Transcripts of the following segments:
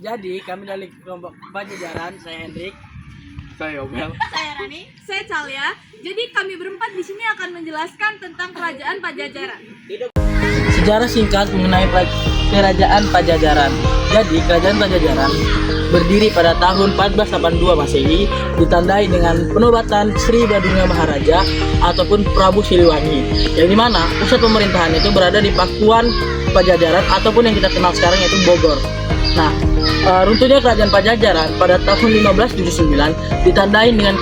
Jadi kami dari kelompok Pajajaran, saya Hendrik, Saya Obel. Saya Rani. Saya Calia. Jadi kami berempat di sini akan menjelaskan tentang kerajaan Pajajaran. Sejarah singkat mengenai kerajaan Pajajaran. Jadi kerajaan Pajajaran berdiri pada tahun 1482 Masehi, ditandai dengan penobatan Sri Badungga Maharaja ataupun Prabu Siliwangi, yang dimana pusat pemerintahan itu berada di Pakuan Pajajaran ataupun yang kita kenal sekarang yaitu Bogor. Nah, runtuhnya kerajaan Pajajaran pada tahun 1579 ditandai dengan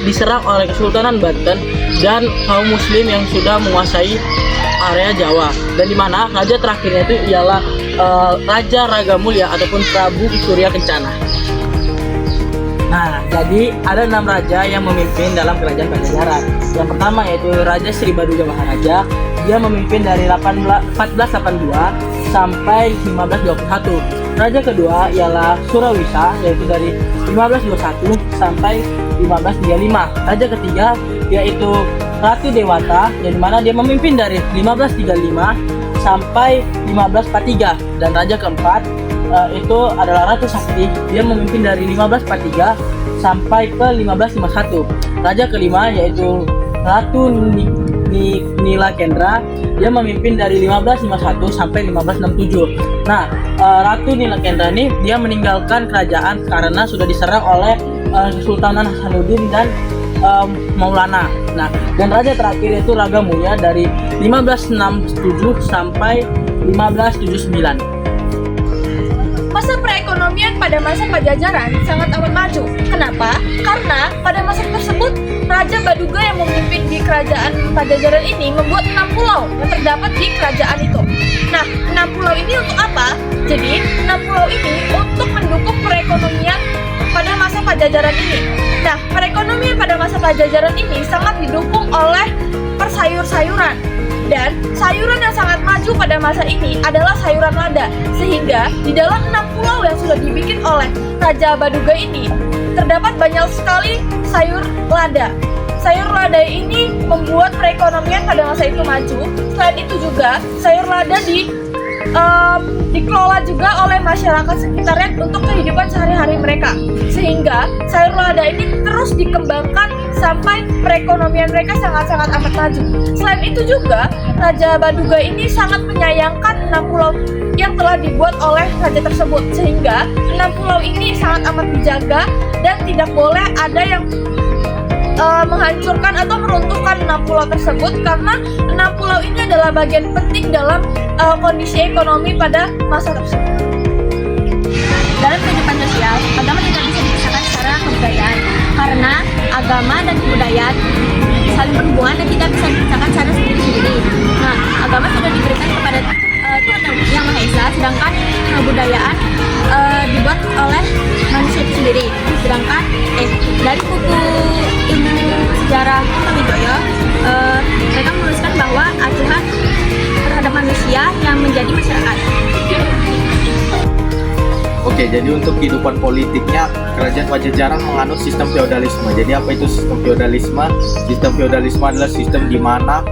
diserang oleh Kesultanan Banten dan kaum Muslim yang sudah menguasai area Jawa, dan dimana raja terakhirnya itu ialah Raja Ragamulya ataupun Prabu Surya Kencana. Nah, jadi ada 6 raja yang memimpin dalam kerajaan Pajajaran. Yang pertama yaitu Raja Sri Badungga Maharaja. Dia memimpin dari 1482 sampai 1521. Raja kedua ialah Surawisa, yaitu dari 1521 sampai 1535. Raja ketiga yaitu Ratu Dewata, yang dimana dia memimpin dari 1535 sampai 1543. Dan raja keempat itu adalah Ratu Sakti, dia memimpin dari 1543 sampai ke 1551. Raja kelima yaitu Ratu Nila Kendra, dia memimpin dari 1551 sampai 1567. Nah, Ratu Nila Kendra ini dia meninggalkan kerajaan karena sudah diserang oleh Kesultanan Hasanuddin dan Maulana. Nah, dan raja terakhir itu Ragamulya dari 1567 sampai 1579. Masa perekonomian pada masa Pajajaran sangat amat maju. Kenapa? Karena pada masa tersebut Raja Badungga yang memimpin di kerajaan Pajajaran ini membuat 6 pulau yang terdapat di kerajaan itu. Nah, 6 pulau ini untuk apa? Jadi, 6 pulau ini untuk mendukung perekonomian pada masa Pajajaran ini. Nah, perekonomian pada masa Pajajaran ini sangat didukung oleh persayur-sayuran. Dan sayuran yang sangat maju pada masa ini adalah sayuran lada. Sehingga di dalam 6 pulau yang sudah dibikin oleh Raja Badungga ini terdapat banyak sekali sayur lada. Sayur lada ini membuat perekonomian pada masa itu maju. Selain itu juga sayur lada dikelola juga oleh masyarakat sekitarnya untuk kehidupan sehari-hari mereka. Sehingga sayur lada ini terus dikembangkan sampai perekonomian mereka sangat-sangat amat maju. Selain itu juga Raja Badungga ini sangat menyayangkan 6 pulau yang telah dibuat oleh raja tersebut, sehingga 6 pulau ini sangat amat dijaga dan tidak boleh ada yang menghancurkan atau meruntuhkan 6 pulau tersebut, karena 6 pulau ini adalah bagian penting dalam kondisi ekonomi pada masa tersebut. Dalam kehidupan sosial, agama tidak bisa dipisahkan secara kebudayaan, karena agama dan kebudayaan saling berhubungan dan tidak bisa dipisahkan secara sendiri-sendiri. Nah, agama sudah diberikan kepada Tuhan Yang Maha Esa, sedangkan kebudayaan dibuat oleh manusia itu sendiri. Sedangkan dari buku ilmu sejarah Widoyo, mereka menuliskan bahwa acuan terhadap manusia yang menjadi masyarakat. Oke, jadi untuk kehidupan politiknya, kerajaan Pajajaran menganut sistem feodalisme. Jadi apa itu sistem feodalisme? Sistem feodalisme adalah sistem di mana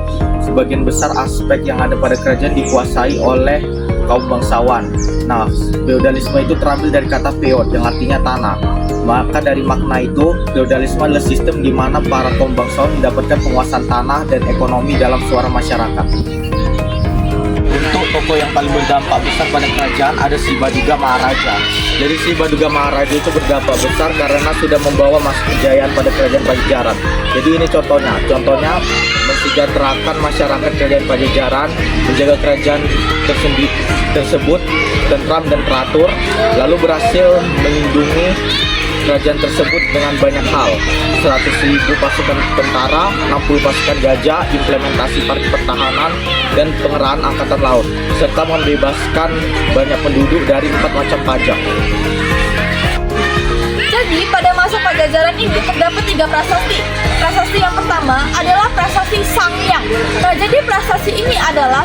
sebagian besar aspek yang ada pada kerajaan dikuasai oleh kaum bangsawan. Nah, feodalisme itu terambil dari kata feod yang artinya tanah. Maka dari makna itu, feodalisme adalah sistem di mana para kaum bangsawan mendapatkan penguasaan tanah dan ekonomi dalam suara masyarakat. Untuk tokoh yang paling berdampak besar pada kerajaan ada Sri Badungga Maharaja. Jadi Sri Badungga Maharaja itu berdampak besar karena sudah membawa masa kejayaan pada kerajaan Pajajaran. Jadi ini contohnya mensejahterakan masyarakat kerajaan Pajajaran, menjaga kerajaan tersebut tentram dan teratur, lalu berhasil melindungi kerajaan tersebut dengan banyak hal. 100.000 pasukan tentara, 60 pasukan gajah, implementasi pertahanan dan pengerahan angkatan laut, serta membebaskan banyak penduduk dari 4 macam pajak. Jadi pada masa Pajajaran ini terdapat 3 prasasti. Prasasti yang pertama adalah prasasti Sangyang. Nah, jadi prasasti ini adalah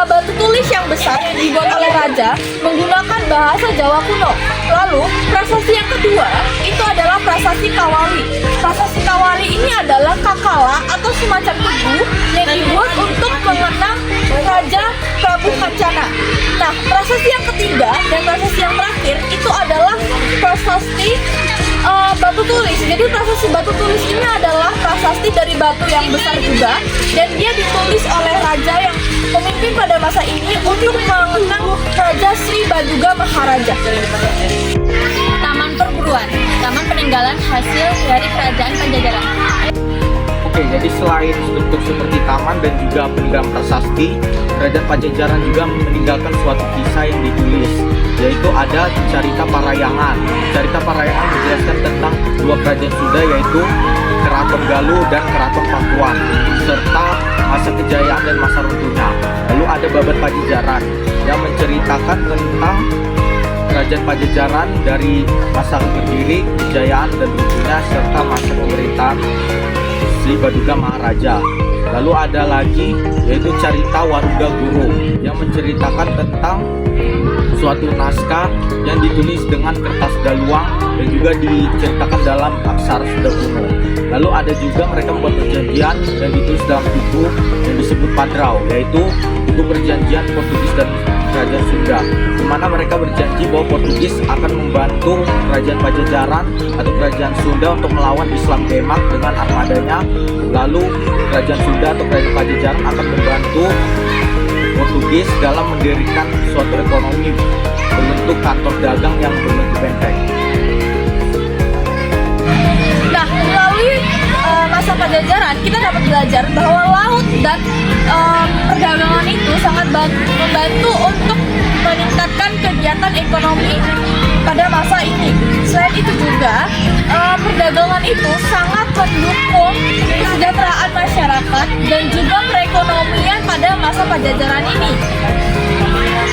batu tulis yang besar yang dibuat oleh raja menggunakan bahasa Jawa kuno. Lalu prasasti yang kedua itu adalah prasasti Kawali. Prasasti Kawali ini adalah kakala atau semacam tugu yang dibuat untuk mengenang Raja Prabu Kencana. Nah, prasasti yang ketiga dan prasasti yang terakhir itu adalah prasasti batu tulis. Jadi prasasti batu tulis ini adalah prasasti dari batu yang besar juga, dan dia ditulis oleh raja yang pemimpin pada masa ini untuk mengenang Raja Sri Baduga Maharaja. Taman perguruan, taman peninggalan hasil dari kerajaan Pajajaran. Oke, jadi selain struktur seperti taman dan juga peninggalan prasasti, Kerajaan Pajajaran juga meninggalkan suatu kisah yang ditulis, yaitu ada Carita Parayangan. Carita Parayangan menjelaskan tentang dua kerajaan Sunda, yaitu Keraton Galuh dan Keraton Pakuan, serta masa kejayaan dan masa runtuhnya. Lalu ada Babat Pajajaran yang menceritakan tentang Kerajaan Pajajaran dari masa berdiri, kejayaan dan runtuhnya, serta masa pemerintahan Sri Baduga Maharaja. Lalu ada lagi yaitu Carita Waruga Guru yang menceritakan tentang suatu naskah yang ditulis dengan kertas daluang dan juga diceritakan dalam aksara Sunda kuno. Lalu ada juga mereka membuat perjanjian yang ditulis dalam buku yang disebut Padrau, yaitu buku perjanjian Portugis dan Kerajaan Sunda, di mana mereka berjanji bahwa Portugis akan membantu Kerajaan Pajajaran atau Kerajaan Sunda untuk melawan Islam Demak dengan armadanya. Lalu Kerajaan Sunda atau Kerajaan Pajajaran akan membantu Portugis dalam mendirikan suatu ekonomi berbentuk kantor dagang yang berbentuk benteng. Nah, melalui masa Pajajaran kita dapat belajar bahwa laut dan perdagangan itu sangat membantu untuk meningkatkan kegiatan ekonomi pada masa ini. Selain itu juga perdagangan itu sangat mendukung kesejahteraan masyarakat dan juga perekonomian pada masa Pajajaran ini.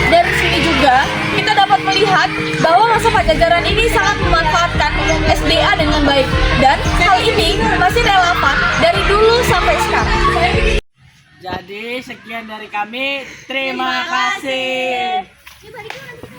Dari sini juga kita dapat melihat bahwa masa Pajajaran ini sangat memanfaatkan SDA dengan baik, dan hal ini masih relevan dari dulu sampai sekarang. Jadi sekian dari kami. Terima kasih.